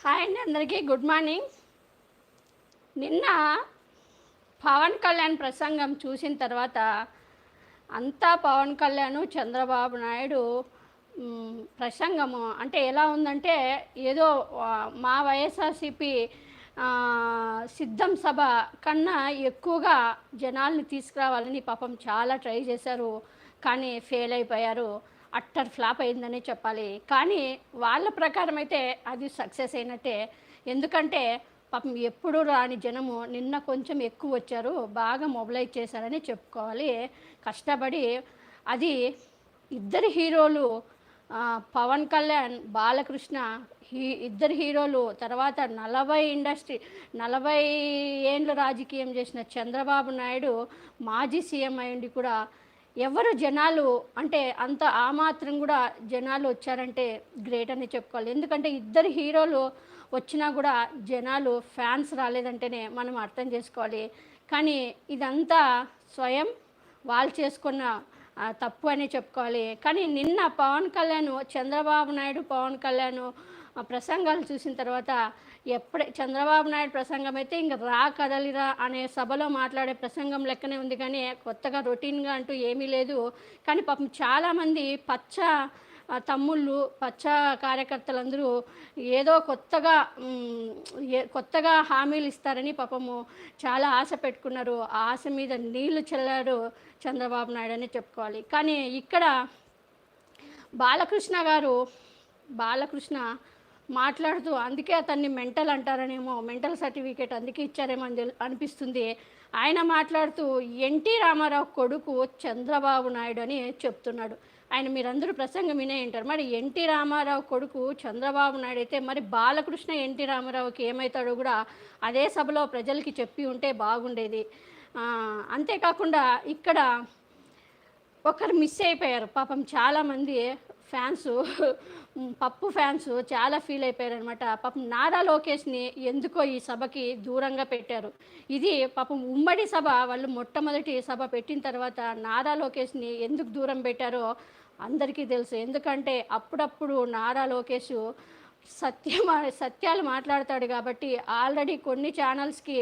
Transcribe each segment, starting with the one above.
Hi అండి, అందరికీ good morning. నిన్న పవన్ కళ్యాణ్ ప్రసంగం చూసిన తర్వాత అంతా పవన్ కళ్యాణ్ చంద్రబాబు నాయుడు ప్రసంగము అంటే ఎలా ఉందంటే ఏదో మా వైఎస్ఆర్సీపీ సిద్ధం సభ కన్నా ఎక్కువగా జనాల్ని తీసుకురావాలని పాపం చాలా ట్రై చేశారు, కానీ ఫెయిల్ అయిపోయారు. అట్టర్ ఫ్లాప్ అయిందనే చెప్పాలి. కానీ వాళ్ళ ప్రకారం అయితే అది సక్సెస్ అయినట్టే. ఎందుకంటే పాపం ఎప్పుడు రాని జనము నిన్న కొంచెం ఎక్కువ వచ్చారు, బాగా మొబిలైజ్ చేశారని చెప్పుకోవాలి. కష్టపడి అది ఇద్దరు హీరోలు, పవన్ కళ్యాణ్, బాలకృష్ణ, ఇద్దరు హీరోలు, తర్వాత 40 ఏండ్లు రాజకీయం చేసిన చంద్రబాబు నాయుడు, మాజీ సీఎం అయ్యుండి కూడా ఎవరు జనాలు అంటే అంత ఆ మాత్రం కూడా జనాలు వచ్చారంటే గ్రేట్ అని చెప్పుకోవాలి. ఎందుకంటే ఇద్దరు హీరోలు వచ్చినా కూడా జనాలు ఫ్యాన్స్ రాలేదంటేనే మనం అర్థం చేసుకోవాలి. కానీ ఇదంతా స్వయం వాళ్ళు చేసుకున్న తప్పు అని చెప్పుకోవాలి. కానీ నిన్న పవన్ కళ్యాణ్, చంద్రబాబు నాయుడు, పవన్ కళ్యాణ్ ప్రసంగాలు చూసిన తర్వాత చంద్రబాబు నాయుడు ప్రసంగం అయితే ఇంక రా కదలిరా అనే సభలో మాట్లాడే ప్రసంగం లెక్కనే ఉంది, కానీ కొత్తగా రొటీన్గా అంటూ ఏమీ లేదు. కానీ పాపం చాలామంది తమ్ముళ్ళు, పచ్చ కార్యకర్తలందరూ ఏదో కొత్తగా హామీలు ఇస్తారని పాపము చాలా ఆశ పెట్టుకున్నారు. ఆ ఆశ మీద నీళ్లు చల్లారు చంద్రబాబు నాయుడు అని చెప్పుకోవాలి. కానీ ఇక్కడ బాలకృష్ణ మాట్లాడుతూ, అందుకే అతన్ని మెంటల్ అంటారనేమో, మెంటల్ సర్టిఫికేట్ అందుకే ఇచ్చారేమో అని అనిపిస్తుంది. ఆయన మాట్లాడుతూ ఎన్టీ రామారావు కొడుకు చంద్రబాబు నాయుడు అని చెప్తున్నాడు. ఆయన మీరందరూ ప్రసంగం వినే ఉంటారు. మరి ఎన్టీ రామారావు కొడుకు చంద్రబాబు నాయుడు అయితే మరి బాలకృష్ణ ఎన్టీ రామారావుకి ఏమవుతాడో కూడా అదే సభలో ప్రజలకి చెప్పి ఉంటే బాగుండేది. అంతేకాకుండా ఇక్కడ ఒకరు మిస్ అయిపోయారు. పాపం చాలామంది ఫ్యాన్సు, పప్పు ఫ్యాన్స్ చాలా ఫీల్ అయిపోయారనమాట. పాపం నారా లోకేష్ని ఎందుకో ఈ సభకి దూరంగా పెట్టారు. ఇది పాపం ఉమ్మడి సభ, వాళ్ళు మొట్టమొదటి సభ పెట్టిన తర్వాత నారా లోకేష్ని ఎందుకు దూరం పెట్టారో అందరికీ తెలుసు. ఎందుకంటే అప్పుడప్పుడు నారా లోకేష్ సత్యాలు మాట్లాడతాడు కాబట్టి ఆల్రెడీ కొన్ని ఛానల్స్కి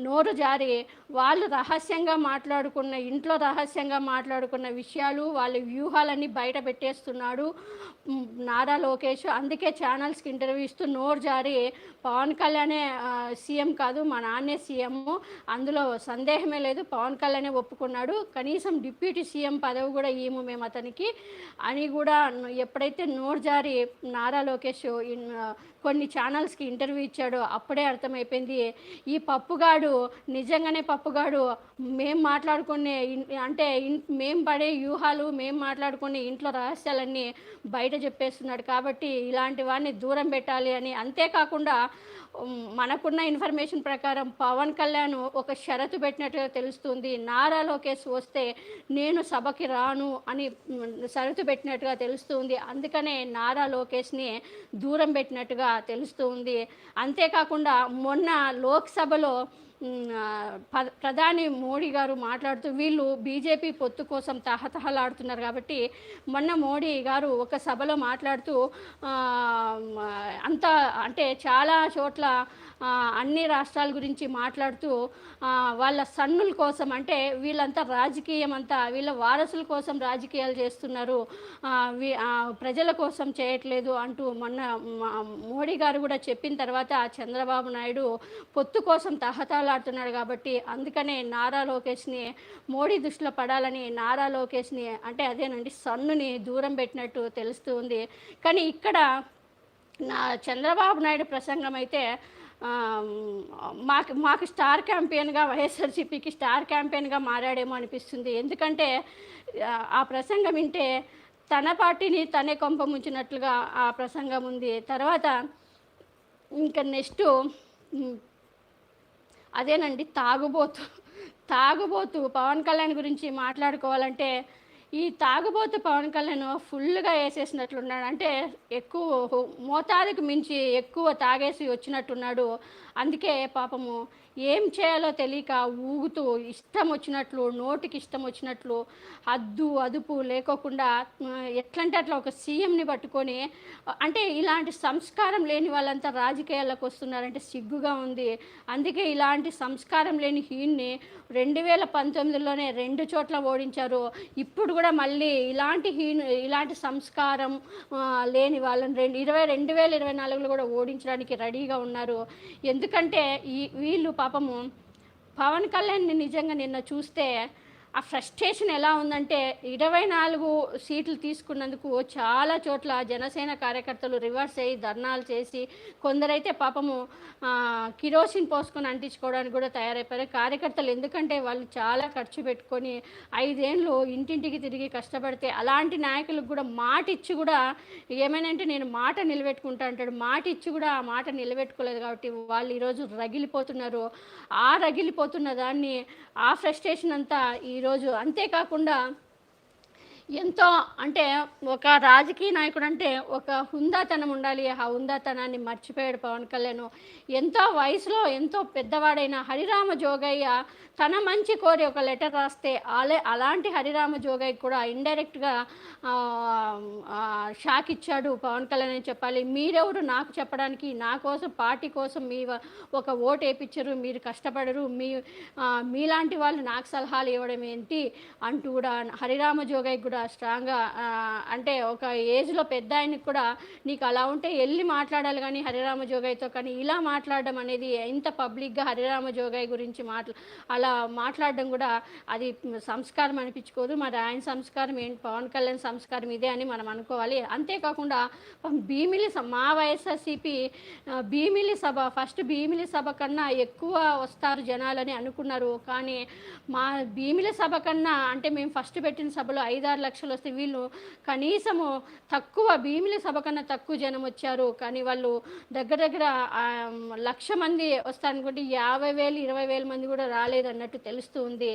నోరు జారి వాళ్ళు ఇంట్లో రహస్యంగా మాట్లాడుకున్న విషయాలు, వాళ్ళ వ్యూహాలన్నీ బయట పెట్టేస్తున్నాడు నారా లోకేష్. అందుకే ఛానల్స్కి ఇంటర్వ్యూ ఇస్తూ నోరు జారి పవన్ కళ్యాణే సీఎం కాదు, మా నాన్నే సీఎం, అందులో సందేహమే లేదు, పవన్ కళ్యాణే ఒప్పుకున్నాడు, కనీసం డిప్యూటీ సీఎం పదవి కూడా ఇయ్యము మేము అతనికి అని కూడా ఎప్పుడైతే నోరు జారి నారా లోకేష్ కొన్ని ఛానల్స్కి ఇంటర్వ్యూ ఇచ్చాడో అప్పుడే అర్థమైపోయింది ఈ పప్పుగాడు నిజంగానే పప్పుగాడు. మేము మాట్లాడుకునే మేము పడే వ్యూహాలు, మేము మాట్లాడుకునే ఇంట్లో రహస్యాలన్నీ బయట చెప్పేస్తున్నాడు. కాబట్టి ఇలాంటి వాడిని దూరం పెట్టాలి అని. అంతేకాకుండా మనకున్న ఇన్ఫర్మేషన్ ప్రకారం పవన్ కళ్యాణ్ ఒక షరతు పెట్టినట్టుగా తెలుస్తుంది. నారా లోకేష్ వస్తే నేను సభకి రాను అని షరతు పెట్టినట్టుగా తెలుస్తుంది. అందుకనే నారా లోకేష్ని దూరం పెట్టినట్టుగా తెలుస్తుంది. అంతేకాకుండా మొన్న లోక్సభలో ప్రధాని మోడీ గారు మాట్లాడుతూ వీళ్ళు బీజేపీ పొత్తు కోసం తహతహలాడుతున్నారు కాబట్టి మొన్న మోడీ గారు ఒక సభలో మాట్లాడుతూ చాలా చోట్ల అన్ని రాష్ట్రాల గురించి మాట్లాడుతూ వాళ్ళ సన్నుల కోసం, అంటే వీళ్ళంతా రాజకీయం అంతా వీళ్ళ వారసుల కోసం రాజకీయాలు చేస్తున్నారు, ప్రజల కోసం చేయట్లేదు అంటూ మొన్న మోడీ గారు కూడా చెప్పిన తర్వాత చంద్రబాబు నాయుడు పొత్తు కోసం తహతహలాడుతున్నాడు కాబట్టి అందుకనే నారా లోకేష్ని మోడీ దృష్టిలో పడాలని నారా లోకేష్ని అదేనండి సన్నుని దూరం పెట్టినట్టు తెలుస్తూ ఉంది. కానీ ఇక్కడ చంద్రబాబు నాయుడు ప్రసంగం అయితే మాకు స్టార్ క్యాంపెయిన్గా, వైఎస్ఆర్సీపీకి స్టార్ క్యాంపెయిన్గా మారాడేమో అనిపిస్తుంది. ఎందుకంటే ఆ ప్రసంగం వింటే తన పార్టీని తనే కొంప ముంచినట్లుగా ఆ ప్రసంగం ఉంది. తర్వాత ఇంకా నెక్స్ట్ అదేనండి తాగుబోతు పవన్ కళ్యాణ్ గురించి మాట్లాడుకోవాలంటే ఈ తాగుబోతు పవన్ కళ్యాణ్ ఫుల్‌గా ఏసేసినట్లున్నాడు. అంటే ఎక్కువ మోతాదుకు మించి ఎక్కువ తాగేసి వచ్చినట్టున్నాడు. అందుకే పాపము ఏం చేయాలో తెలియక ఊగుతూ ఇష్టం వచ్చినట్లు, నోటికి ఇష్టం వచ్చినట్లు, హద్దు, అదుపు లేకోకుండా ఎట్లంటే అట్లా ఒక సీఎంని పట్టుకొని అంటే ఇలాంటి సంస్కారం లేని వాళ్ళంతా రాజకీయాల్లోకి వస్తున్నారంటే సిగ్గుగా ఉంది. అందుకే ఇలాంటి సంస్కారం లేని ఈయన్ని 2019లోనే 2 చోట్ల ఓడించారు. ఇప్పుడు కూడా మళ్ళీ ఇలాంటి సంస్కారం లేని వాళ్ళని 2024లో కూడా ఓడించడానికి రెడీగా ఉన్నారు. ఎందుకంటే వీళ్ళు పాపము పవన్ కళ్యాణ్‌ని నిజంగా నిన్న చూస్తే ఆ ఫ్రస్ట్రేషన్ ఎలా ఉందంటే 24 సీట్లు తీసుకున్నందుకు చాలా చోట్ల జనసేన కార్యకర్తలు రివర్స్ అయ్యి ధర్నాలు చేసి కొందరైతే పాపము కిరోసిన్ పోసుకొని అంటించుకోవడానికి కూడా తయారైపోయారు కార్యకర్తలు. ఎందుకంటే వాళ్ళు చాలా ఖర్చు పెట్టుకొని 5 ఏళ్ళు ఇంటింటికి తిరిగి కష్టపడితే అలాంటి నాయకులకు కూడా మాట ఇచ్చి కూడా ఏమైనా అంటే నేను మాట నిలబెట్టుకుంటా అంటాడు. మాట ఇచ్చి కూడా ఆ మాట నిలబెట్టుకోలేదు కాబట్టి వాళ్ళు ఈరోజు రగిలిపోతున్నారు. ఆ రగిలిపోతున్న దాన్ని ఆ ఫ్రస్ట్రేషన్ అంతా ఈరోజు అంతేకాకుండా ఎంతో అంటే ఒక రాజకీయ నాయకుడు అంటే ఒక హుందాతనం ఉండాలి. ఆ హుందాతనాన్ని మర్చిపోయాడు పవన్ కళ్యాణ్. ఎంతో వయసులో ఎంతో పెద్దవాడైన హరిరామ జోగయ్య తన మంచి కోరి ఒక లెటర్ రాస్తే అలాంటి హరిరామ జోగయ్య కూడా ఇండైరెక్ట్గా షాక్ ఇచ్చాడు పవన్ కళ్యాణ్ అని చెప్పాలి. మీరెవరు నాకు చెప్పడానికి, నా కోసం పార్టీ కోసం ఒక ఓటు వేయించరు, మీరు కష్టపడరు, మీలాంటి వాళ్ళు నాకు సలహాలు ఇవ్వడం ఏంటి అంటూ కూడా హరిరామ జోగయ్య కూడా స్ట్రాంగ్గా అంటే ఒక ఏజ్లో పెద్ద ఆయనకి కూడా నీకు అలా ఉంటే వెళ్ళి మాట్లాడాలి కానీ హరిరామ జోగయ్యతో, కానీ ఇలా మాట్లాడడం అనేది ఇంత పబ్లిక్గా హరిరామ జోగయ్య గురించి అలా మాట్లాడడం కూడా అది సంస్కారం అనిపించుకోదు. మరి ఆయన సంస్కారం ఏంటి, పవన్ కళ్యాణ్ సంస్కారం ఇదే అని మనం అనుకోవాలి. అంతేకాకుండా మా వైఎస్ఆర్సీపీ ఫస్ట్ భీమిలి సభ కన్నా ఎక్కువ వస్తారు జనాలని అనుకున్నారు. కానీ మా భీమిలి సభ కన్నా అంటే మేము ఫస్ట్ పెట్టిన సభలో 5-6 లక్షలు వస్తే వీళ్ళు కనీసము భీమిలి సభ కన్నా తక్కువ జనం వచ్చారు. కానీ వాళ్ళు దగ్గర 1,00,000 మంది వస్తారనుకుంటే 50,000 20,000 మంది కూడా రాలేదన్నట్టు తెలుస్తూ ఉంది.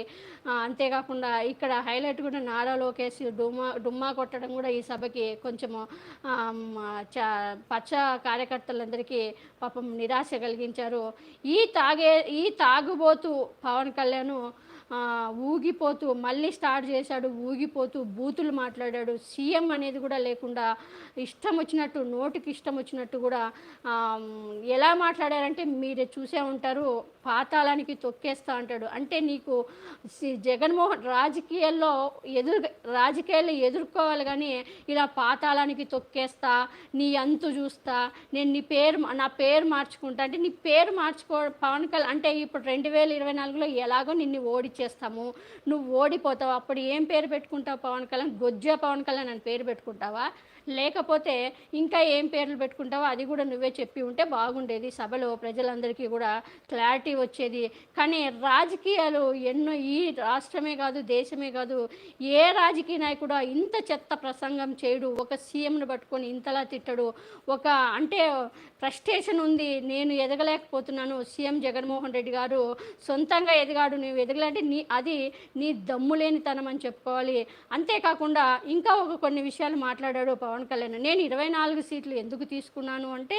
అంతేకాకుండా ఇక్కడ హైలైట్ కూడా నారా లోకేష్ డుమ్మా కొట్టడం కూడా ఈ సభకి కొంచెము పచ్చ కార్యకర్తలందరికీ పాపం నిరాశ కలిగించారు. ఈ తాగుబోతు పవన్ కళ్యాణ్ ఊగిపోతూ మళ్ళీ స్టార్ట్ చేశాడు. ఊగిపోతూ బూతులు మాట్లాడాడు. సీఎం అనేది కూడా లేకుండా ఇష్టం వచ్చినట్టు నోటికి ఇష్టం వచ్చినట్టు కూడా ఎలా మాట్లాడారంటే మీరే చూసే ఉంటారు. పాతాళానికి తొక్కేస్తా అంటాడు. అంటే నీకు జగన్మోహన్ రాజకీయాల్లో ఎదుర్కోవాలి కానీ ఇలా పాతాళానికి తొక్కేస్తా, నీ అంతు చూస్తా, నేను నా పేరు మార్చుకుంటా అంటే నీ పేరు పవన్ కళ్యాణ్ అంటే ఇప్పుడు 2024లో ఎలాగో నిన్ను ఓడిచ్చేస్తాము, నువ్వు ఓడిపోతావు, అప్పుడు ఏం పేరు పెట్టుకుంటావు పవన్ కళ్యాణ్? గొజ్జా పవన్ కళ్యాణ్ అని పేరు పెట్టుకుంటావా? లేకపోతే ఇంకా ఏం పేర్లు పెట్టుకుంటావో అది కూడా నువ్వే చెప్పి ఉంటే బాగుండేది. సభలో ప్రజలందరికీ కూడా క్లారిటీ వచ్చేది. కానీ రాజకీయాలు ఎన్నో ఈ రాష్ట్రమే కాదు దేశమే కాదు ఏ రాజకీయ నాయకుడు ఇంత చెత్త ప్రసంగం చేయడు. ఒక సీఎంను పట్టుకొని ఇంతలా తిట్టడు. అంటే ఫ్రస్ట్రేషన్ ఉంది, నేను ఎదగలేకపోతున్నాను, సీఎం జగన్మోహన్ రెడ్డి గారు సొంతంగా ఎదిగాడు, నువ్వు ఎదగలంటే అది నీ దమ్ములేనితనం అని చెప్పుకోవాలి. అంతేకాకుండా ఇంకా కొన్ని విషయాలు మాట్లాడాడు పవన్ కళ్యాణ్. నేను 24 సీట్లు ఎందుకు తీసుకున్నాను అంటే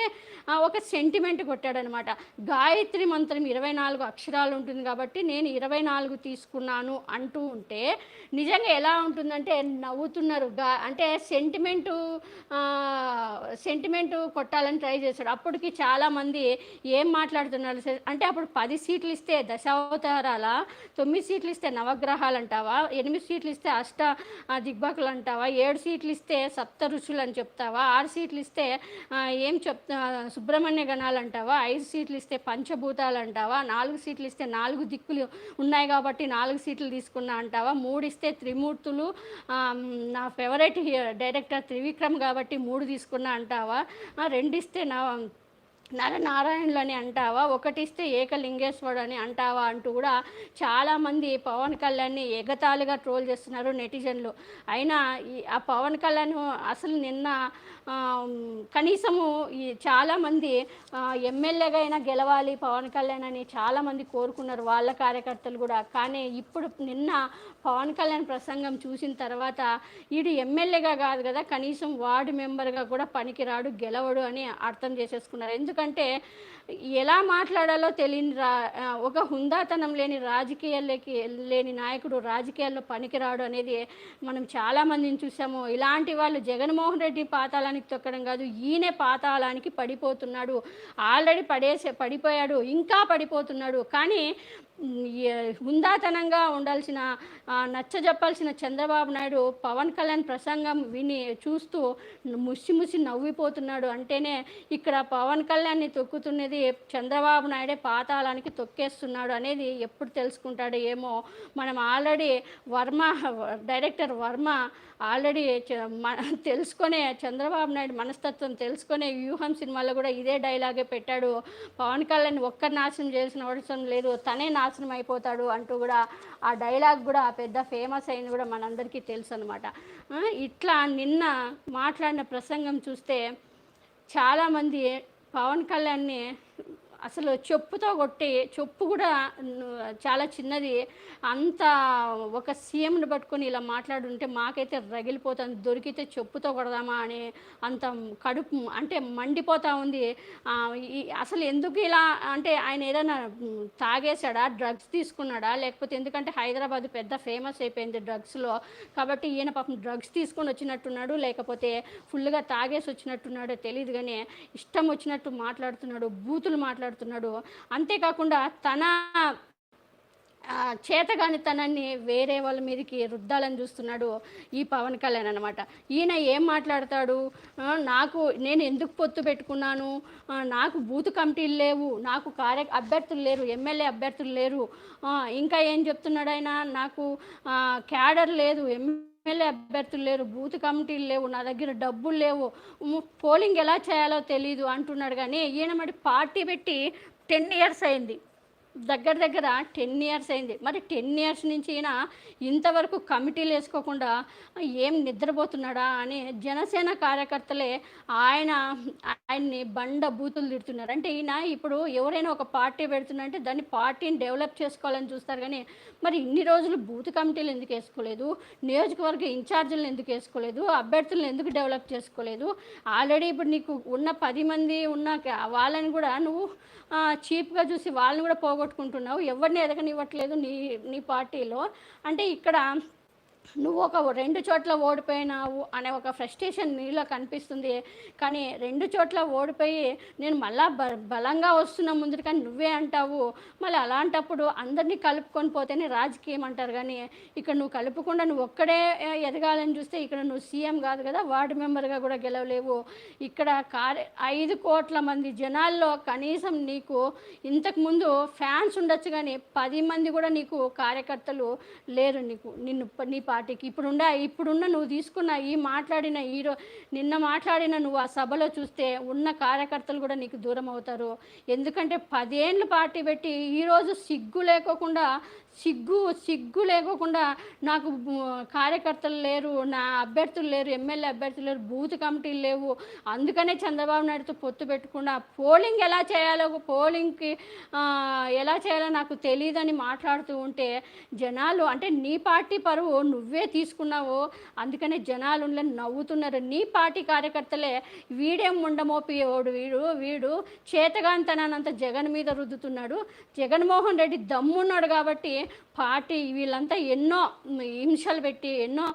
ఒక సెంటిమెంట్ కొట్టాడనమాట. గాయత్రి మంత్రం 24 అక్షరాలు ఉంటుంది కాబట్టి నేను 24 తీసుకున్నాను అంటూ ఉంటే నిజంగా ఎలా ఉంటుందంటే నవ్వుతున్నారు. అంటే సెంటిమెంటు కొట్టాలని ట్రై చేశాడు. అప్పటికి చాలామంది ఏం మాట్లాడుతున్నారు అంటే అప్పుడు 10 సీట్లు ఇస్తే దశావతారాల, 9 సీట్లు ఇస్తే నవగ్రహాలు అంటావా, 8 సీట్లు ఇస్తే దిగ్బాకులు అంటావా, 7 సీట్లు ఇస్తే సప్త ఋషులు అని చెప్తావా, 6 సీట్లు ఇస్తే సుబ్రహ్మణ్య గణాలు అంటావా, 5 సీట్లు ఇస్తే పంచభూతాలు అంటావా, 4 సీట్లు ఇస్తే 4 దిక్కులు ఉన్నాయి కాబట్టి 4 సీట్లు తీసుకున్నా అంటావా, 3 ఇస్తే త్రిమూర్తులు, నా ఫేవరెట్ డైరెక్టర్ త్రివిక్రమ్ కాబట్టి 3 తీసుకున్నా అంటావా, 2 ఇస్తే నరనారాయణులు అని అంటావా, ఒకటిస్తే ఏకలింగేశ్వరుడు అని అంటావా అంటూ కూడా చాలామంది పవన్ కళ్యాణ్ని ఎగతాళిగా ట్రోల్ చేస్తున్నారు నెటిజన్లు. అయినా ఆ పవన్ కళ్యాణ్ అసలు నిన్న కనీసము ఈ చాలామంది ఎమ్మెల్యేగా అయినా గెలవాలి పవన్ కళ్యాణ్ అని చాలామంది కోరుకున్నారు, వాళ్ళ కార్యకర్తలు కూడా. కానీ ఇప్పుడు నిన్న పవన్ కళ్యాణ్ ప్రసంగం చూసిన తర్వాత వీడు ఎమ్మెల్యేగా కాదు కదా, కనీసం వార్డు మెంబర్గా కూడా పనికిరాడు, గెలవడు అని అర్థం చేసేసుకున్నారు. ఎందుకంటే ఎలా మాట్లాడాలో తెలియని ఒక హుందాతనం లేని రాజకీయాల్లోకి లేని నాయకుడు రాజకీయాల్లో పనికిరాడు అనేది మనం చాలామందిని చూసాము. ఇలాంటి వాళ్ళు జగన్మోహన్ రెడ్డి పాతాళానికి తొక్కడం కాదు, ఈయనే పాతాళానికి పడిపోతున్నాడు. ఆల్రెడీ పడిపోయాడు, ఇంకా పడిపోతున్నాడు. కానీ హుందాతనంగా ఉండాల్సిన నచ్చజెప్పాల్సిన చంద్రబాబు నాయుడు పవన్ కళ్యాణ్ ప్రసంగం విని చూస్తూ ముసి నవ్విపోతున్నాడు. అంటేనే ఇక్కడ పవన్ కళ్యాణ్ని తొక్కుతున్నది చంద్రబాబు నాయుడే పాతాళానికి తొక్కేస్తున్నాడు అనేది ఎప్పుడు తెలుసుకుంటాడో ఏమో. మనం ఆల్రెడీ డైరెక్టర్ వర్మ ఆల్రెడీ తెలుసుకునే చంద్రబాబు నాయుడు మనస్తత్వం తెలుసుకునే వ్యూహం సినిమాలో కూడా ఇదే డైలాగే పెట్టాడు. పవన్ కళ్యాణ్ ఒక్కరు నాశనం చేయాల్సిన అవసరం లేదు, తనే నాశనం అయిపోతాడు అంటూ కూడా ఆ డైలాగ్ కూడా పెద్ద ఫేమస్ అయింది కూడా మనందరికీ తెలుసు అనమాట. ఇట్లా నిన్న మాట్లాడిన ప్రసంగం చూస్తే చాలామంది పవన్ కళ్యాణ్ని అసలు చెప్పుతో కొట్టి, చెప్పు కూడా చాలా చిన్నది, అంత ఒక సీఎంని పట్టుకొని ఇలా మాట్లాడుంటే మాకైతే రగిలిపోతుంది, దొరికితే చెప్పుతో కొడదామా అని అంత కడుపు అంటే మండిపోతూ ఉంది. అసలు ఎందుకు ఇలా అంటే ఆయన ఏదైనా తాగేశాడా, డ్రగ్స్ తీసుకున్నాడా, లేకపోతే ఎందుకంటే హైదరాబాద్ పెద్ద ఫేమస్ అయిపోయింది డ్రగ్స్లో, కాబట్టి ఈయన పాపం డ్రగ్స్ తీసుకొని వచ్చినట్టున్నాడు, లేకపోతే ఫుల్గా తాగేసి వచ్చినట్టున్నాడో తెలియదు. కానీ ఇష్టం వచ్చినట్టు మాట్లాడుతున్నాడు, బూతులు మాట్లాడుతున్నాడు. అంతేకాకుండా తన చేతగానితనాన్ని వేరే వాళ్ళ మీదకి రుద్దాలని చూస్తున్నాడు ఈ పవన్ కళ్యాణ్ అనమాట. ఈయన ఏం మాట్లాడతాడు, నేను ఎందుకు పొత్తు పెట్టుకున్నాను, నాకు బూత్ కమిటీలు లేవు, నాకు అభ్యర్థులు లేరు, ఎమ్మెల్యే అభ్యర్థులు లేరు, ఇంకా ఏం చెప్తున్నాడు ఆయన, నాకు క్యాడర్ లేదు, ఎమ్మెల్యే అభ్యర్థులు లేరు, బూత్ కమిటీలు లేవు, నా దగ్గర డబ్బులు లేవు, పోలింగ్ ఎలా చేయాలో తెలీదు అంటున్నాడు. కానీ ఈయన మరి పార్టీ పెట్టి 10 years అయింది, దగ్గర 10 years అయింది. మరి 10 years నుంచి ఈయన ఇంతవరకు కమిటీలు వేసుకోకుండా ఏం నిద్రపోతున్నాడా అని జనసేన కార్యకర్తలే ఆయన్ని బండ బూతులు తిడుతున్నారు. అంటే ఈయన ఇప్పుడు ఎవరైనా ఒక పార్టీ పెడుతున్నారంటే దాన్ని పార్టీని డెవలప్ చేసుకోవాలని చూస్తారు. కానీ మరి ఇన్ని రోజులు బూత్ కమిటీలు ఎందుకు వేసుకోలేదు, నియోజకవర్గ ఇన్ఛార్జీలను ఎందుకు వేసుకోలేదు, అభ్యర్థులను ఎందుకు డెవలప్ చేసుకోలేదు? ఆల్రెడీ ఇప్పుడు నీకు ఉన్న 10 మంది ఉన్న వాళ్ళని కూడా నువ్వు చీప్గా చూసి వాళ్ళని కూడా పోగొట్టుకుంటున్నావు, ఎవరిని ఎదగనివ్వట్లేదు నీ పార్టీలో. అంటే ఇక్కడ నువ్వు ఒక 2 చోట్ల ఓడిపోయినావు అనే ఒక ఫ్రస్ట్రేషన్ నీలో కనిపిస్తుంది. కానీ 2 చోట్ల ఓడిపోయి నేను మళ్ళా బలంగా వస్తున్నా ముందు కానీ నువ్వే అంటావు. మళ్ళీ అలాంటప్పుడు అందరినీ కలుపుకొని పోతేనే రాజకీయం అంటారు. కానీ ఇక్కడ నువ్వు కలుపుకుండా నువ్వు ఒక్కడే ఎదగాలని చూస్తే ఇక్కడ నువ్వు సీఎం కాదు కదా, వార్డు మెంబర్గా కూడా గెలవలేవు. ఇక్కడ 5 కోట్ల మంది జనాల్లో కనీసం నీకు ఇంతకుముందు ఫ్యాన్స్ ఉండొచ్చు, కానీ 10 మంది కూడా నీకు కార్యకర్తలు లేరు నీ పార్టీకి. ఇప్పుడున్న నువ్వు తీసుకున్న నిన్న మాట్లాడిన నువ్వు ఆ సభలో చూస్తే ఉన్న కార్యకర్తలు కూడా నీకు దూరం అవుతారు. ఎందుకంటే 10 ఏళ్ళు పార్టీ పెట్టి ఈరోజు సిగ్గు లేకోకుండా నాకు కార్యకర్తలు లేరు, నా అభ్యర్థులు లేరు, ఎమ్మెల్యే అభ్యర్థులు లేరు, బూత్ కమిటీలు లేవు, అందుకనే చంద్రబాబు నాయుడుతో పొత్తు పెట్టుకున్నా, పోలింగ్కి ఎలా చేయాలో నాకు తెలియదని మాట్లాడుతూ ఉంటే జనాలు అంటే నీ పార్టీ పరువు నువ్వే తీసుకున్నావు, అందుకనే జనాలు నవ్వుతున్నారు. నీ పార్టీ కార్యకర్తలే వీడేం ఉండమోపియోడు, వీడు చేతగాంతనానంత జగన్ మీద రుద్దుతున్నాడు, జగన్మోహన్ రెడ్డి దమ్మున్నాడు కాబట్టి పార్టీ వీళ్ళంతా ఎన్నో హింసలు పెట్టి ఎన్నో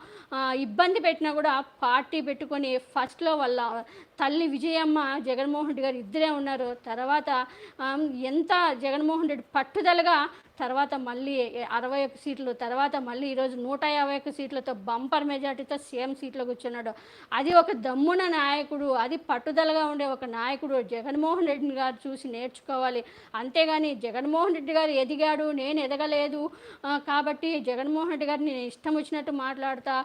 ఇబ్బంది పెట్టినా కూడా పార్టీ పెట్టుకొని ఫస్ట్లో వాళ్ళ తల్లి విజయమ్మ జగన్మోహన్ రెడ్డి గారు ఇద్దరే ఉన్నారు. తర్వాత ఎంత జగన్మోహన్ రెడ్డి పట్టుదలగా తర్వాత మళ్ళీ 61 సీట్లు, తర్వాత మళ్ళీ ఈరోజు 151 సీట్లతో బంపర్ మెజార్టీతో సీఎం సీట్లో కూర్చున్నాడు. అది ఒక దమ్మున నాయకుడు, అది పట్టుదలగా ఉండే ఒక నాయకుడు జగన్మోహన్ రెడ్డి గారు చూసి నేర్చుకోవాలి. అంతేగాని జగన్మోహన్ రెడ్డి గారు ఎదిగాడు, నేను ఎదగలేదు కాబట్టి జగన్మోహన్ రెడ్డి గారిని నేను ఇష్టం వచ్చినట్టు మాట్లాడతా,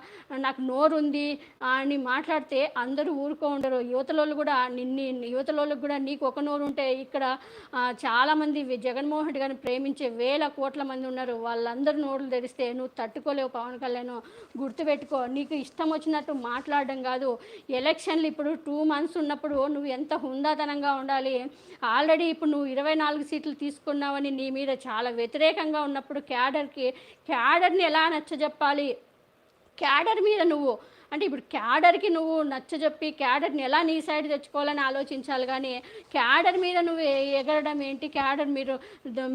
నాకు నోరుంది అని మాట్లాడితే అందరూ ఊరుకో ఉండరు. యువతలోళ్ళు కూడా యువతలోళ్ళకి కూడా నీకు ఒక నోరు ఉంటే ఇక్కడ చాలామంది జగన్మోహన్ రెడ్డి గారిని ప్రేమించే వేల కోట్ల మంది ఉన్నారు. వాళ్ళందరూ నోరులు తెరిస్తే నువ్వు తట్టుకోలేవు పవన్ కళ్యాణ్. గుర్తుపెట్టుకో, నీకు ఇష్టం వచ్చినట్టు మాట్లాడడం కాదు. ఎలక్షన్లు ఇప్పుడు 2 మంత్స్ ఉన్నప్పుడు నువ్వు ఎంత హుందాతనంగా ఉండాలి. ఆల్రెడీ ఇప్పుడు నువ్వు 24 సీట్లు తీసుకున్నావని నీ మీద చాలా వ్యతిరేకంగా ఉన్నప్పుడు క్యాడర్ని ఎలా నచ్చజెప్పాలి? క్యాడర్ మీద నువ్వు అంటే ఇప్పుడు క్యాడర్కి నువ్వు నచ్చజెప్పి క్యాడర్ని ఎలా నీ సైడ్ తెచ్చుకోవాలని ఆలోచించాలి. కానీ క్యాడర్ మీద నువ్వు ఎగరడం ఏంటి? క్యాడర్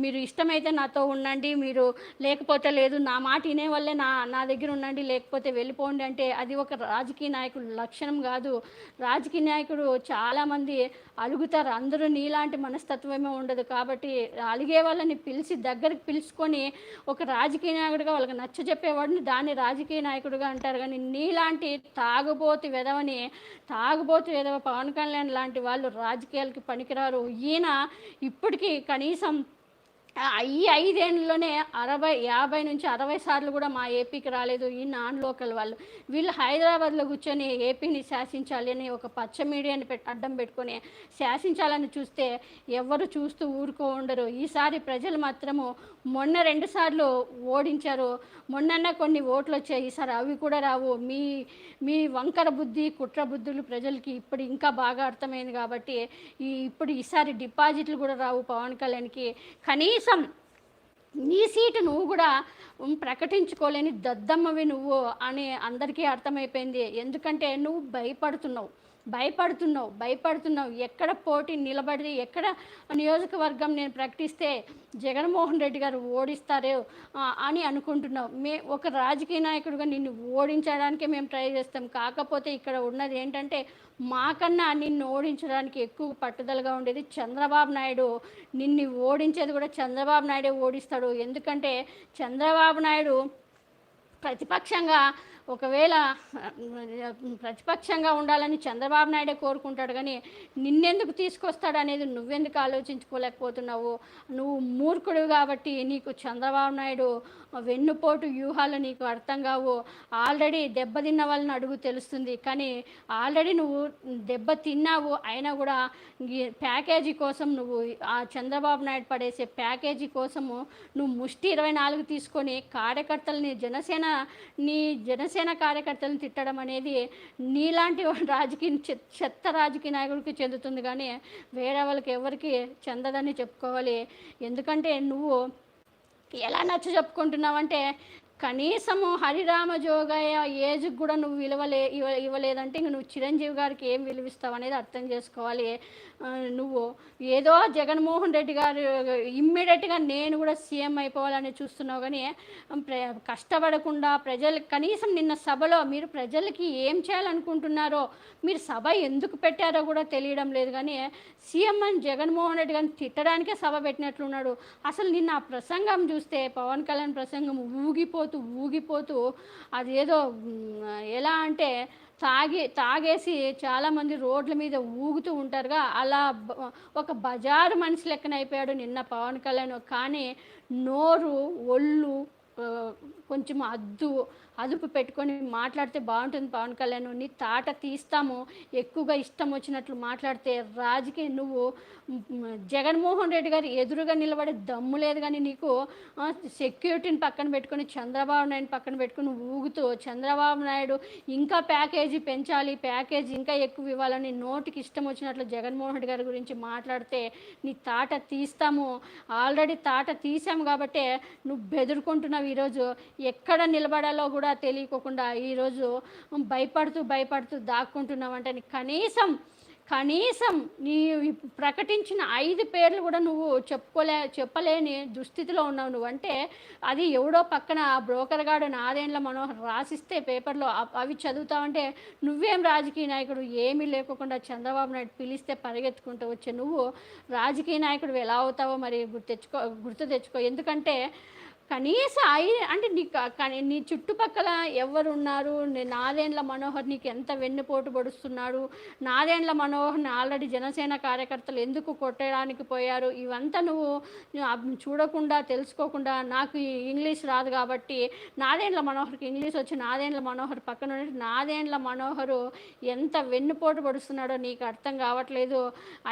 మీరు ఇష్టమైతే నాతో ఉండండి, మీరు లేకపోతే లేదు, నా మాట వినే వల్లే నా దగ్గర ఉండండి, లేకపోతే వెళ్ళిపోండి అంటే అది ఒక రాజకీయ నాయకుడు లక్షణం కాదు. రాజకీయ నాయకుడు చాలామంది అలుగుతారు, అందరూ నీలాంటి మనస్తత్వమే ఉండదు. కాబట్టి అలిగే వాళ్ళని దగ్గరికి పిలుచుకొని ఒక రాజకీయ నాయకుడిగా వాళ్ళకి నచ్చజెప్పేవాడిని దాన్ని రాజకీయ నాయకుడిగా అంటారు. కానీ నీలాంటి తాగుబోతు వెధవ పవన్ కళ్యాణ్ లాంటి వాళ్ళు రాజకీయాలకి పనికిరారు. ఈయన ఇప్పటికీ కనీసం ఈ 5 ఏళ్ళలోనే 50 నుంచి 60 సార్లు కూడా మా ఏపీకి రాలేదు ఈ నాన్ లోకల్ వాళ్ళు. వీళ్ళు హైదరాబాద్లో కూర్చొని ఏపీని శాసించాలి అని ఒక పచ్చ మీడియాని అడ్డం పెట్టుకొని శాసించాలని చూస్తే ఎవరు చూస్తూ ఊరుకో ఉండరు. ఈసారి ప్రజలు మాత్రము మొన్న 2 సార్లు ఓడించారు. మొన్న కొన్ని ఓట్లు వచ్చాయి, ఈసారి అవి కూడా రావు. మీ వంకర బుద్ధి కుట్ర బుద్ధులు ప్రజలకి ఇప్పుడు ఇంకా బాగా అర్థమైంది. కాబట్టి ఈసారి డిపాజిట్లు కూడా రావు పవన్ కళ్యాణ్కి. కనీసం నీ సీటు నువ్వు కూడా ప్రకటించుకోలేని దద్దమ్మవి నువ్వు అని అందరికీ అర్థమైపోయింది. ఎందుకంటే నువ్వు భయపడుతున్నావు. ఎక్కడ పోటీ నిలబడి ఎక్కడ నియోజకవర్గం నేను ప్రకటిస్తే జగన్మోహన్ రెడ్డి గారు ఓడిస్తారు అని అనుకుంటున్నావు. ఒక రాజకీయ నాయకుడిగా నిన్ను ఓడించడానికే మేము ట్రై చేస్తాం. కాకపోతే ఇక్కడ ఉన్నది ఏంటంటే మాకన్నా నిన్ను ఓడించడానికి ఎక్కువ పట్టుదలగా ఉండేది చంద్రబాబు నాయుడు. నిన్ను ఓడించేది కూడా చంద్రబాబు నాయుడే ఓడిస్తాడు. ఎందుకంటే చంద్రబాబు నాయుడు ప్రతిపక్షంగా ఉండాలని చంద్రబాబు నాయుడే కోరుకుంటాడు. కానీ నిన్నెందుకు తీసుకొస్తాడు అనేది నువ్వెందుకు ఆలోచించుకోలేకపోతున్నావు? నువ్వు మూర్ఖుడు కాబట్టి నీకు చంద్రబాబు నాయుడు వెన్నుపోటు వ్యూహాలు నీకు అర్థం కావు. ఆల్రెడీ దెబ్బతిన్న వాళ్ళని అడుగు తెలుస్తుంది. కానీ ఆల్రెడీ నువ్వు దెబ్బ తిన్నావు. అయినా కూడా ప్యాకేజీ కోసం నువ్వు ఆ చంద్రబాబు నాయుడు పడేసే ప్యాకేజీ కోసము నువ్వు ముష్టి 24 తీసుకొని కార్యకర్తలని జనసేన కార్యకర్తలను తిట్టడం అనేది నీలాంటి చెత్త రాజకీయ నాయకుడికి చెందుతుంది. కానీ వేరే వాళ్ళకి ఎవరికి చెందదని చెప్పుకోవాలి. ఎందుకంటే నువ్వు ఎలా చెప్పుకుంటున్నావంటే కనీసము హరిరామ జోగయ్య ఏజ్కి కూడా నువ్వు ఇవ్వలేదంటే ఇంక నువ్వు చిరంజీవి గారికి ఏం విలువిస్తావు అనేది అర్థం చేసుకోవాలి. నువ్వు ఏదో జగన్మోహన్ రెడ్డి గారు ఇమ్మీడియట్గా నేను కూడా సీఎం అయిపోవాలని చూస్తున్నావు. కానీ కష్టపడకుండా కనీసం నిన్న సభలో మీరు ప్రజలకి ఏం చేయాలనుకుంటున్నారో, మీరు సభ ఎందుకు పెట్టారో కూడా తెలియడం లేదు. కానీ సీఎం అని జగన్మోహన్ రెడ్డి గారిని తిట్టడానికే సభ పెట్టినట్లున్నాడు. అసలు నిన్న ఆ ప్రసంగం చూస్తే పవన్ కళ్యాణ్ ప్రసంగం ఊగిపోతూ అదేదో ఎలా అంటే తాగేసి చాలామంది రోడ్ల మీద ఊగుతూ ఉంటారుగా, అలా ఒక బజారు మనిషి లెక్కన అయిపోయాడు నిన్న పవన్ కళ్యాణ్. కానీ నోరు ఒళ్ళు కొంచెం అదుపు పెట్టుకొని మాట్లాడితే బాగుంటుంది పవన్ కళ్యాణ్. నీ తాట తీస్తాము. ఎక్కువగా ఇష్టం వచ్చినట్లు మాట్లాడితే నువ్వు జగన్మోహన్ రెడ్డి గారు ఎదురుగా నిలబడే దమ్ము లేదు. కానీ నీకు సెక్యూరిటీని పక్కన పెట్టుకొని చంద్రబాబు నాయుడు పక్కన పెట్టుకుని ఊగుతూ చంద్రబాబు నాయుడు ఇంకా ప్యాకేజీ పెంచాలి, ప్యాకేజీ ఇంకా ఎక్కువ ఇవ్వాలని నోటికి ఇష్టం వచ్చినట్లు జగన్మోహన్ రెడ్డి గారి గురించి మాట్లాడితే నీ తాట తీస్తాము. ఆల్రెడీ తాట తీసాము కాబట్టే నువ్వు బెదురుకుంటున్నావు. ఈరోజు ఎక్కడ నిలబడాలో కూడా తెలియకోకుండా ఈరోజు భయపడుతూ దాక్కుంటున్నావంటే కనీసం నీ ప్రకటించిన 5 పేర్లు కూడా నువ్వు చెప్పలేని దుస్థితిలో ఉన్నావు. నువ్వు అంటే అది ఎవడో పక్కన బ్రోకర్ గాడు నాదేండ్ల మనోహర్ రాసిస్తే పేపర్లో అవి చదువుతావంటే నువ్వేం రాజకీయ నాయకుడు? ఏమీ లేకుండా చంద్రబాబు నాయుడు పిలిస్తే పరిగెత్తుకుంటూ వచ్చే నువ్వు రాజకీయ నాయకుడు ఎలా అవుతావో మరి గుర్తు తెచ్చుకో. ఎందుకంటే కనీసం అంటే కానీ నీ చుట్టుపక్కల ఎవరున్నారు? నాదెండ్ల మనోహర్ నీకు ఎంత వెన్నుపోటు పొడుస్తున్నాడు? నాదెండ్ల మనోహర్‌ని ఆల్రెడీ జనసేన కార్యకర్తలు ఎందుకు కొట్టడానికి పోయారు? ఇవంతా నువ్వు చూడకుండా, తెలుసుకోకుండా నాకు ఈ ఇంగ్లీష్ రాదు కాబట్టి నాదెండ్ల మనోహర్‌కి ఇంగ్లీష్ వచ్చి నాదెండ్ల మనోహర్ పక్కన ఉండి నాదెండ్ల మనోహరు ఎంత వెన్నుపోటు పొడుస్తున్నాడో నీకు అర్థం కావట్లేదు.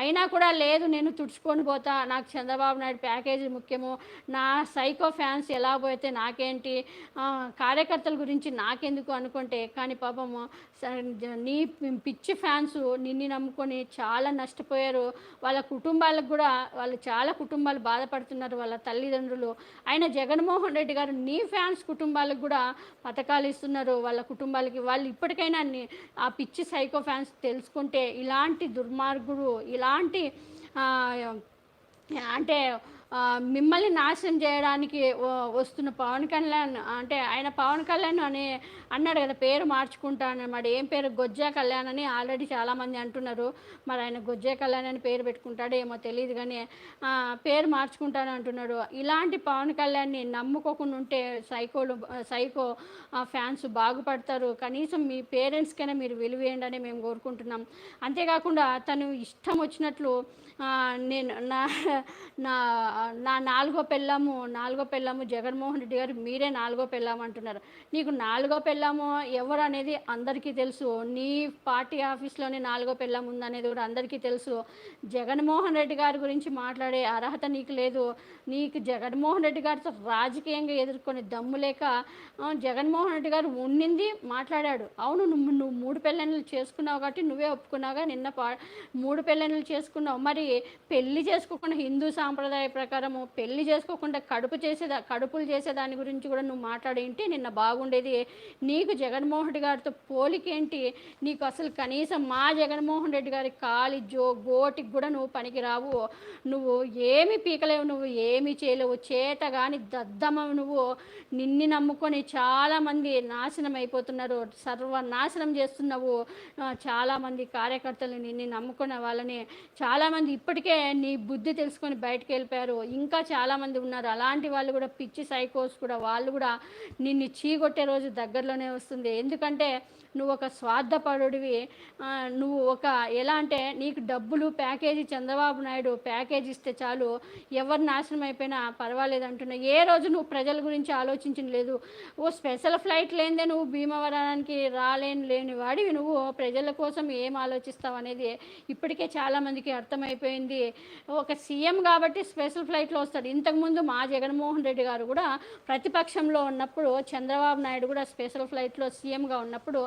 అయినా కూడా లేదు నేను తుడుచుకొని పోతా. నాకు చంద్రబాబు నాయుడు ప్యాకేజీ ముఖ్యము. నా సైకో ఫ్యాన్స్ ఎలా పోతే నాకేంటి, కార్యకర్తల గురించి నాకెందుకు అనుకుంటే, కానీ పాపము నీ పిచ్చి ఫ్యాన్స్ నిన్ను నమ్ముకొని చాలా నష్టపోయారు. వాళ్ళ కుటుంబాలకు కూడా వాళ్ళు చాలా కుటుంబాలు బాధపడుతున్నారు, వాళ్ళ తల్లిదండ్రులు. అయినా జగన్మోహన్ రెడ్డి గారు నీ ఫ్యాన్స్ కుటుంబాలకు కూడా పథకాలు ఇస్తున్నారు. వాళ్ళ కుటుంబాలకి వాళ్ళు ఇప్పటికైనా ఆ పిచ్చి సైకో ఫ్యాన్స్ తెలుసుకుంటే ఇలాంటి దుర్మార్గుడు ఇలాంటి అంటే మిమ్మల్ని నాశనం చేయడానికి వస్తున్న పవన్ కళ్యాణ్, అంటే ఆయన పవన్ కళ్యాణ్ అని అన్నాడు కదా, పేరు మార్చుకుంటాను మరి ఏం పేరు, గొజ్జా కళ్యాణ్ అని ఆల్రెడీ చాలామంది అంటున్నారు. మరి ఆయన గొజ్జా కళ్యాణ్ అని పేరు పెట్టుకుంటాడో ఏమో తెలియదు, కానీ పేరు మార్చుకుంటాను అంటున్నాడు. ఇలాంటి పవన్ కళ్యాణ్ని నమ్ముకోకుండా ఉంటే సైకో ఫ్యాన్స్ బాగుపడతారు. కనీసం మీ పేరెంట్స్కైనా మీరు విలువేయండి అని మేము కోరుకుంటున్నాం. అంతేకాకుండా తను ఇష్టం వచ్చినట్లు నేను నా నాలుగో పెళ్ళాము జగన్మోహన్ రెడ్డి గారు మీరే నాలుగో పెళ్ళాము అంటున్నారు. నీకు నాలుగో పెళ్ళాము ఎవరు అనేది అందరికీ తెలుసు. నీ పార్టీ ఆఫీస్లోనే నాలుగో పెళ్ళాము ఉందనేది కూడా అందరికీ తెలుసు. జగన్మోహన్ రెడ్డి గారి గురించి మాట్లాడే అర్హత నీకు లేదు. నీకు జగన్మోహన్ రెడ్డి గారితో రాజకీయంగా ఎదుర్కొనే దమ్ము లేక జగన్మోహన్ రెడ్డి గారు ఉండింది మాట్లాడాడు. అవును నువ్వు 3 పెళ్ళిళ్ళు చేసుకున్నావు కాబట్టి నువ్వే ఒప్పుకున్నావుగా, నిన్న 3 పెళ్ళిళ్ళు చేసుకున్నావు. మరి పెళ్లి చేసుకోకుండా హిందూ సాంప్రదాయ ప్రకారము పెళ్లి చేసుకోకుండా కడుపులు చేసేదాని గురించి కూడా నువ్వు మాట్లాడేంటి నిన్న బాగుండేది. నీకు జగన్మోహన్ రెడ్డి గారితో పోలికేంటి? నీకు అసలు కనీసం మా జగన్మోహన్ రెడ్డి గారి గోటికి కూడా నువ్వు పనికిరావు. నువ్వు ఏమి పీకలేవు, నువ్వు ఏమి చేయలేవు, చేత కానీ దద్దమ్మ. నువ్వు నిన్ను నమ్ముకొని చాలామంది నాశనం అయిపోతున్నారు, సర్వనాశనం చేస్తున్నావు. చాలామంది కార్యకర్తలు నిన్ను నమ్ముకున్న వాళ్ళని చాలామంది ఇప్పటికే నీ బుద్ధి తెలుసుకొని బయటకు వెళ్ళిపోయారు. ఇంకా చాలామంది ఉన్నారు అలాంటి వాళ్ళు కూడా, పిచ్చి సైకోస్ కూడా, వాళ్ళు కూడా నిన్ను చీకొట్టే రోజు దగ్గరలోనే వస్తుంది. ఎందుకంటే నువ్వు ఒక స్వార్థపరుడివి. నువ్వు ఎలా అంటే నీకు డబ్బులు ప్యాకేజీ, చంద్రబాబు నాయుడు ప్యాకేజీ ఇస్తే చాలు ఎవరు నాశనం అయిపోయినా పర్వాలేదు అంటున్నా. ఏ రోజు నువ్వు ప్రజల గురించి ఆలోచించిన లేదు. స్పెషల్ ఫ్లైట్ లేనిదే నువ్వు భీమవరానికి లేని వాడివి. నువ్వు ప్రజల కోసం ఏం ఆలోచిస్తావు అనేది ఇప్పటికే చాలామందికి అర్థమైపోయింది. ఒక సీఎం కాబట్టి స్పెషల్ ఫ్లైట్లో వస్తాడు. ఇంతకుముందు మా జగన్మోహన్ రెడ్డి గారు కూడా ప్రతిపక్షంలో ఉన్నప్పుడు చంద్రబాబు నాయుడు కూడా స్పెషల్ ఫ్లైట్లో సీఎంగా ఉన్నప్పుడు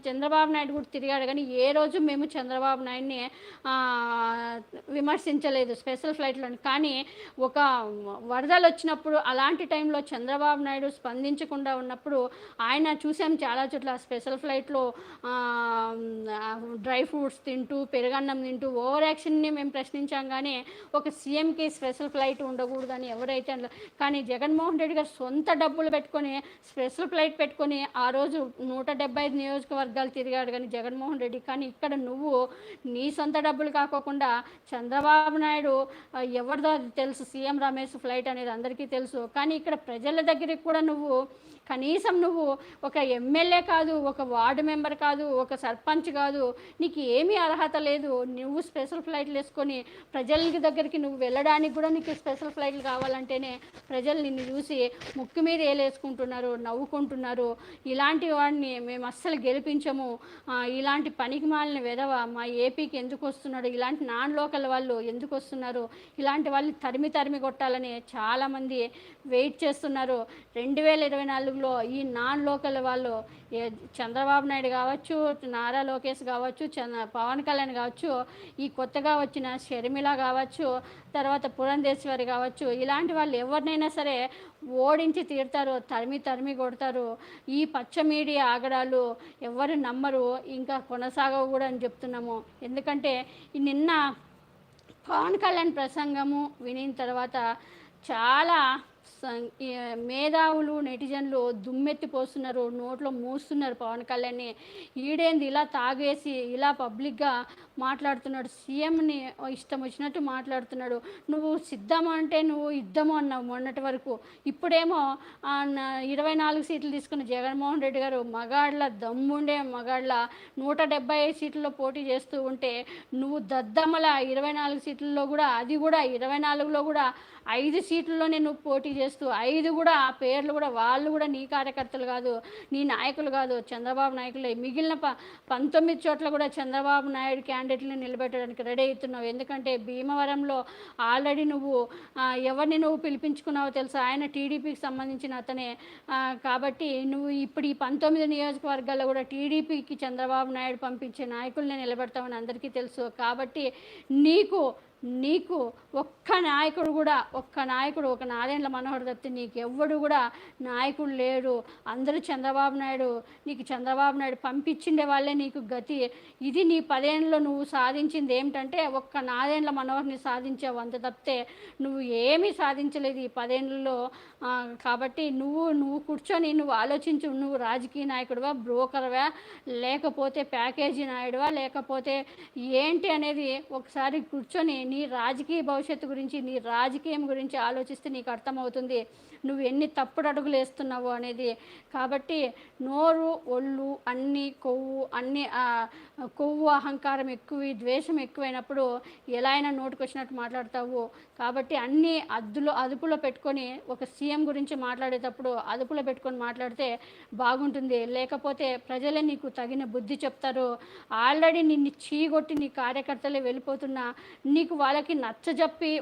చంద్రబాబు నాయుడు కూడా తిరిగాడు, కానీ ఏ రోజు మేము చంద్రబాబు నాయుడిని విమర్శించలేదు స్పెషల్ ఫ్లైట్లో. కానీ ఒక వరదలు వచ్చినప్పుడు అలాంటి టైంలో చంద్రబాబు నాయుడు స్పందించకుండా ఉన్నప్పుడు ఆయన చూసాం చాలా చోట్ల స్పెషల్ ఫ్లైట్లో డ్రై ఫ్రూట్స్ తింటూ పెరుగన్నం తింటూ ఓవర్ యాక్షన్ని మేము ప్రశ్నించాం. కానీ ఒక సీఎంకి స్పెషల్ ఫ్లైట్ ఉండకూడదని ఎవరైతే కానీ జగన్మోహన్ రెడ్డి గారు సొంత డబ్బులు పెట్టుకొని స్పెషల్ ఫ్లైట్ పెట్టుకొని ఆ రోజు 175 నియోజకవర్గాలు తిరిగాడు కానీ జగన్మోహన్ రెడ్డి. కానీ ఇక్కడ నువ్వు నీ సొంత డబ్బులు కాకోకుండా చంద్రబాబు నాయుడు ఎవరిదో తెలుసు, సీఎం రమేష్ ఫ్లైట్ అనేది అందరికీ తెలుసు. కానీ ఇక్కడ ప్రజల దగ్గరికి కూడా నువ్వు కనీసం నువ్వు ఒక ఎమ్మెల్యే కాదు, ఒక వార్డు మెంబర్ కాదు, ఒక సర్పంచ్ కాదు, నీకు ఏమీ అర్హత లేదు. నువ్వు స్పెషల్ ఫ్లైట్లు వేసుకొని ప్రజల దగ్గరికి నువ్వు వెళ్ళడానికి కూడా నీకు స్పెషల్ ఫ్లైట్లు కావాలంటేనే ప్రజలు నిన్ను చూసి ముక్కు మీద ఏలేసుకుంటున్నారు, నవ్వుకుంటున్నారు. ఇలాంటి వాడిని మేము అస్సలు గెలిపించము, ఇలాంటి పనికి మాలిన వెధవ మా ఏపీకి ఎందుకు వస్తున్నాడు, ఇలాంటి నాన్ లోకల్ వాళ్ళు ఎందుకు వస్తున్నారు, ఇలాంటి వాళ్ళని తరిమి కొట్టాలని చాలామంది వెయిట్ చేస్తున్నారు. 2024 ఈ నాన్ లోకల్ వాళ్ళు చంద్రబాబు నాయుడు కావచ్చు, నారా లోకేష్ కావచ్చు, పవన్ కళ్యాణ్ కావచ్చు, ఈ కొత్తగా వచ్చిన షర్మిల కావచ్చు, తర్వాత పురంధేశ్వరి కావచ్చు, ఇలాంటి వాళ్ళు ఎవరినైనా సరే ఓడించి తీరుతారు, తరిమి కొడతారు. ఈ పచ్చ మీడియా ఆగడాలు ఎవరు నమ్మరు, ఇంకా కొనసాగవు కూడా అని చెప్తున్నాము. ఎందుకంటే నిన్న పవన్ కళ్యాణ్ ప్రసంగము వినిన తర్వాత చాలా మేధావులు నెటిజన్లు దుమ్మెత్తిపోస్తున్నారు, నోట్లో మూస్తున్నారు పవన్ కళ్యాణ్ని. ఈడేంది ఇలా తాగేసి ఇలా పబ్లిక్గా మాట్లాడుతున్నాడు. సీఎంని ఇష్టం వచ్చినట్టు మాట్లాడుతున్నాడు. నువ్వు సిద్ధమా అంటే నువ్వు యుద్ధము అన్నావు మొన్నటి వరకు. ఇప్పుడేమో 24 సీట్లు తీసుకున్న జగన్మోహన్ రెడ్డి గారు మగాళ్ళ దమ్ముండే మగాళ్ళ 175 సీట్లలో పోటీ చేస్తూ ఉంటే నువ్వు దద్దమ్మల 24 సీట్లలో కూడా, అది కూడా 24లో కూడా 5 సీట్లలోనే నువ్వు పోటీ చేస్తూ 5 కూడా ఆ పేర్లు కూడా వాళ్ళు కూడా నీ కార్యకర్తలు కాదు, నీ నాయకులు కాదు, చంద్రబాబు నాయకులే. మిగిలిన 19 చోట్ల కూడా చంద్రబాబు నాయుడు క్యాండిడేట్ని నిలబెట్టడానికి రెడీ అవుతున్నావు. ఎందుకంటే భీమవరంలో ఆల్రెడీ నువ్వు ఎవరిని నువ్వు పిలిపించుకున్నావో తెలుసా, ఆయన టీడీపీకి సంబంధించిన అతనే. కాబట్టి నువ్వు ఇప్పుడు ఈ 19 నియోజకవర్గాల్లో కూడా టీడీపీకి చంద్రబాబు నాయుడు పంపించే నాయకుల్ని నిలబెడతామని అందరికీ తెలుసు. కాబట్టి నీకు ఒక్క నాయకుడు కూడా, ఒక నాదెండ్ల మనోహర్ తప్పితే నీకెవ్వడు కూడా నాయకుడు లేడు. అందరూ చంద్రబాబు నాయుడు పంపించిండే వాళ్ళే నీకు గతి. ఇది నీ 10 ఏళ్ళలో నువ్వు సాధించింది ఏమిటంటే ఒక్క నాదెండ్ల మనోహర్ని సాధించావు, అంత తప్పితే నువ్వు ఏమీ సాధించలేదు ఈ 10 ఏళ్ళలో. కాబట్టి నువ్వు కూర్చొని నువ్వు ఆలోచించు. నువ్వు రాజకీయ నాయకుడివా, బ్రోకర్వా, లేకపోతే ప్యాకేజీ నాయుడువా, లేకపోతే ఏంటి అనేది ఒకసారి కూర్చొని నీ రాజకీయ భవిష్యత్తు గురించి, నీ రాజకీయం గురించి ఆలోచిస్తే నీకు అర్థమవుతుంది నువ్వు ఎన్ని తప్పుడు అడుగులు వేస్తున్నావు అనేది. కాబట్టి నోరు, ఒళ్ళు అన్నీ కొవ్వు అహంకారం ఎక్కువ, ద్వేషం ఎక్కువైనప్పుడు ఎలా అయినా నోటికి వచ్చినట్టు మాట్లాడతావు. కాబట్టి అన్నీ అదుపులో పెట్టుకొని ఒక సీఎం గురించి మాట్లాడేటప్పుడు అదుపులో పెట్టుకొని మాట్లాడితే బాగుంటుంది. లేకపోతే ప్రజలే నీకు తగిన బుద్ధి చెప్తారు. ఆల్రెడీ నిన్ను చీగొట్టి నీ కార్యకర్తలే వెళ్ళిపోతున్నా నీకు వాళ్ళకి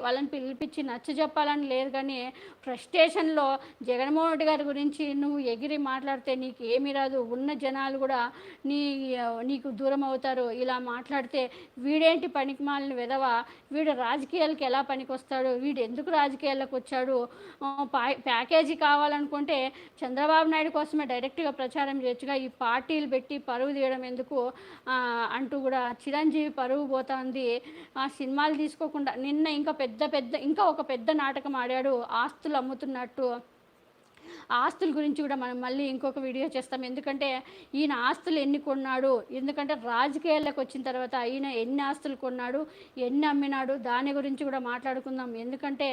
వాళ్ళని పిలిపించి నచ్చజెప్పాలని లేదు. కానీ ఫ్రస్ట్రేషన్లో జగన్మోహన్ రెడ్డి గారి గురించి నువ్వు ఎగిరి మాట్లాడితే నీకు ఏమీ రాదు. ఉన్న జనాలు కూడా నీకు దూరం అవుతారు. ఇలా మాట్లాడితే వీడేంటి పనికిమాలిన విధవ, వీడు రాజకీయాలకి ఎలా పనికొస్తాడు, వీడు ఎందుకు రాజకీయాలకు వచ్చాడు, ప్యాకేజీ కావాలనుకుంటే చంద్రబాబు నాయుడు కోసమే డైరెక్ట్గా ప్రచారం చేయొచ్చుగా, ఈ పార్టీలు పెట్టి పరువు తీయడం ఎందుకు అంటూ కూడా చిరంజీవి పరువు పోతుంది. ఆ సినిమాలు తీసుకోకుండా నిన్న ఇంకా ఒక పెద్ద నాటకం ఆడాడు ఆస్తులు అమ్ముతున్నట్టు. ఆస్తుల గురించి కూడా మనం మళ్ళీ ఇంకొక వీడియో చేస్తాం. ఎందుకంటే ఈయన ఆస్తులు ఎన్ని కొన్నాడు, ఎందుకంటే రాజకీయాల్లోకి వచ్చిన తర్వాత ఈయన ఎన్ని ఆస్తులు కొన్నాడు, ఎన్ని అమ్మినాడు, దాని గురించి కూడా మాట్లాడుకుందాం. ఎందుకంటే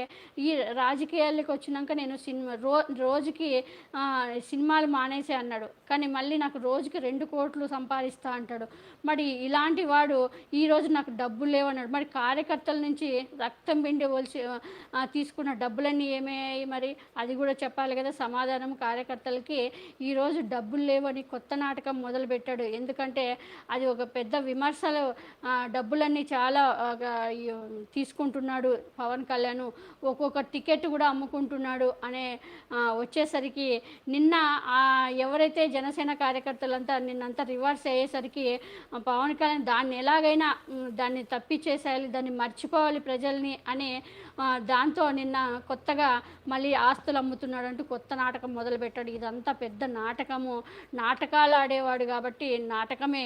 ఈ రాజకీయాల్లోకి వచ్చినాక నేను రోజుకి సినిమాలు మానేసే అన్నాడు, కానీ మళ్ళీ నాకు రోజుకి 2 కోట్లు సంపాదిస్తా అంటాడు. మరి ఇలాంటి వాడు ఈరోజు నాకు డబ్బులు లేవన్నాడు. మరి కార్యకర్తల నుంచి రక్తం పిండి తీసుకున్న డబ్బులన్నీ ఏమయ్యాయి, మరి అది కూడా చెప్పాలి కదా సమాధానం కార్యకర్తలకి. ఈరోజు డబ్బులు లేవని కొత్త నాటకం మొదలుపెట్టాడు. ఎందుకంటే అది ఒక పెద్ద విమర్శలు, డబ్బులన్నీ చాలా తీసుకుంటున్నాడు పవన్ కళ్యాణ్, ఒక్కొక్క టికెట్ కూడా అమ్ముకుంటున్నాడు అనే వచ్చేసరికి నిన్న ఎవరైతే జనసేన కార్యకర్తలంతా నిన్నంతా రివర్స్ అయ్యేసరికి పవన్ కళ్యాణ్ దాన్ని ఎలాగైనా దాన్ని తప్పిచ్చేసేయాలి, దాన్ని మర్చిపోవాలి ప్రజల్ని అనే దాంతో నిన్న కొత్తగా మళ్ళీ ఆస్తులు అమ్ముతున్నాడు అంటూ కొత్త నాటకం మొదలుపెట్టాడు. ఇదంతా పెద్ద నాటకము. నాటకాలు ఆడేవాడు కాబట్టి నాటకమే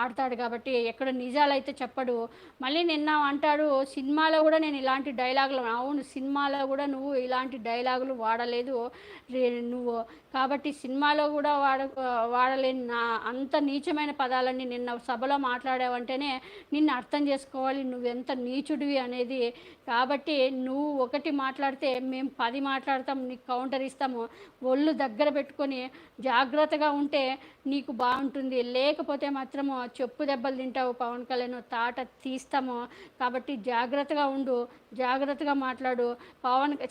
ఆడతాడు కాబట్టి ఎక్కడ నిజాలైతే చెప్పడు. మళ్ళీ నిన్న అంటాడు సినిమాలో కూడా నేను ఇలాంటి డైలాగులు, అవును సినిమాలో కూడా నువ్వు ఇలాంటి డైలాగులు వాడలేదు నువ్వు, కాబట్టి సినిమాలో కూడా వాడలేని అంత నీచమైన పదాలన్నీ నిన్న సభలో మాట్లాడావంటేనే నిన్ను అర్థం చేసుకోవాలి నువ్వెంత నీచుడివి అనేది. కాబట్టి నువ్వు ఒకటి మాట్లాడితే మేము 10 మాట్లాడతాం, నీకు కౌంటర్ ఇస్తాము. ఒళ్ళు దగ్గర పెట్టుకొని జాగ్రత్తగా ఉంటే నీకు బాగుంటుంది. లేకపోతే మాత్రము చెప్పు దెబ్బలు తింటావు, పవన్ కళ్యాణ్ తాట తీస్తాము. కాబట్టి జాగ్రత్తగా ఉండు, జాగ్రత్తగా మాట్లాడు.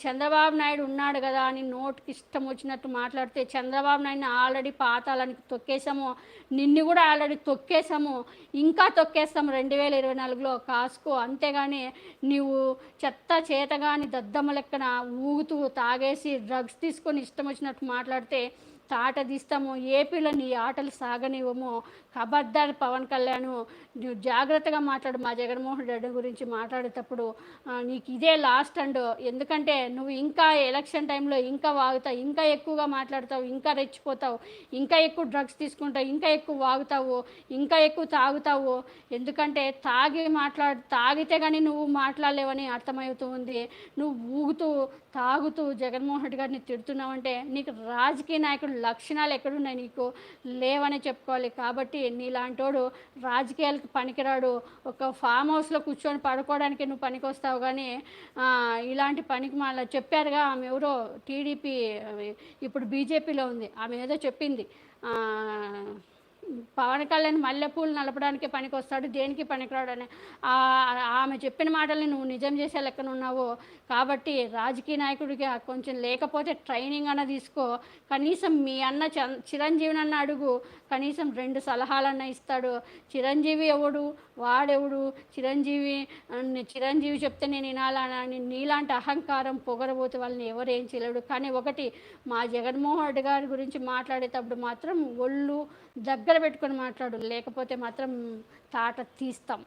చంద్రబాబు నాయుడు ఉన్నాడు కదా అని నోటికి ఇష్టం వచ్చినట్టు మాట్లాడితే చంద్రబాబు నాయుడిని ఆల్రెడీ పాతాళానికి తొక్కేసాము, నిన్ను కూడా ఆల్రెడీ తొక్కేసాము, ఇంకా తొక్కేస్తాము 2024లో కాసుకో. అంతేగాని నీవు చెత్త చేతగాని దద్దమ్మ లెక్కన ఊగుతూ తాగేసి డ్రగ్స్ తీసుకొని ఇష్టం వచ్చినట్టు మాట్లాడితే తాట తీస్తాము. ఏపీలో నీ ఆటలు సాగనివ్వము. ఖబర్దార్ పవన్ కళ్యాణ్, నువ్వు జాగ్రత్తగా మాట్లాడు. మా జగన్మోహన్ రెడ్డి గురించి మాట్లాడేటప్పుడు నీకు ఇదే లాస్ట్ అండ్. ఎందుకంటే నువ్వు ఇంకా ఎలక్షన్ టైంలో ఇంకా వాగుతావు, ఇంకా ఎక్కువగా మాట్లాడతావు, ఇంకా రెచ్చిపోతావు, ఇంకా ఎక్కువ డ్రగ్స్ తీసుకుంటావు, ఇంకా ఎక్కువ వాగుతావు, ఇంకా ఎక్కువ తాగుతావు. ఎందుకంటే తాగితే కానీ నువ్వు మాట్లాడలేవని అర్థమవుతూ ఉంది. నువ్వు ఊగుతూ తాగుతూ జగన్మోహన్ రెడ్డి గారిని తిడుతున్నావంటే నీకు రాజకీయ నాయకుడు లక్షణాలు ఎక్కడున్నాయి నీకు? లేవనే చెప్పుకోవాలి. కాబట్టి నీలాంటోడు రాజకీయాలకు పనికిరాడు. ఒక ఫామ్ హౌస్‌లో కూర్చొని పడుకోవడానికి నువ్వు పనికొస్తావు గానీ, ఇలాంటి పనికిమాలిన చెప్పారుగా ఆమె ఎవరో టీడీపీ ఇప్పుడు బీజేపీలో ఉంది. ఆమె ఏదో చెప్పింది. ఆహ్, పవన్ కళ్యాణ్ మల్లెపూలు నలపడానికే పనికొస్తాడు. దేనికి పనికిరాడని. ఆమె చెప్పిన మాటల్ని నువ్వు నిజం చేసే లెక్కన ఉన్నావు. కాబట్టి రాజకీయ నాయకుడిగా కొంచెం లేకపోతే ట్రైనింగ్ అన్నా తీసుకో. కనీసం మీ అన్న చిరంజీవినన్నా అడుగు. కనీసం 2 సలహాలన్నా ఇస్తాడు. చిరంజీవి ఎవడు? వాడెవడు? చిరంజీవి చెప్తే నేను వినాలని నీలాంటి అహంకారం, పొగరబోతు వాళ్ళని ఎవరేం చేయలేడు. కానీ ఒకటి, మా జగన్మోహన్ రెడ్డి గారి గురించి మాట్లాడేటప్పుడు మాత్రం ఒళ్ళు దగ్గర పెట్టుకొని మాట్లాడు. లేకపోతే మాత్రం తాట తీస్తాం.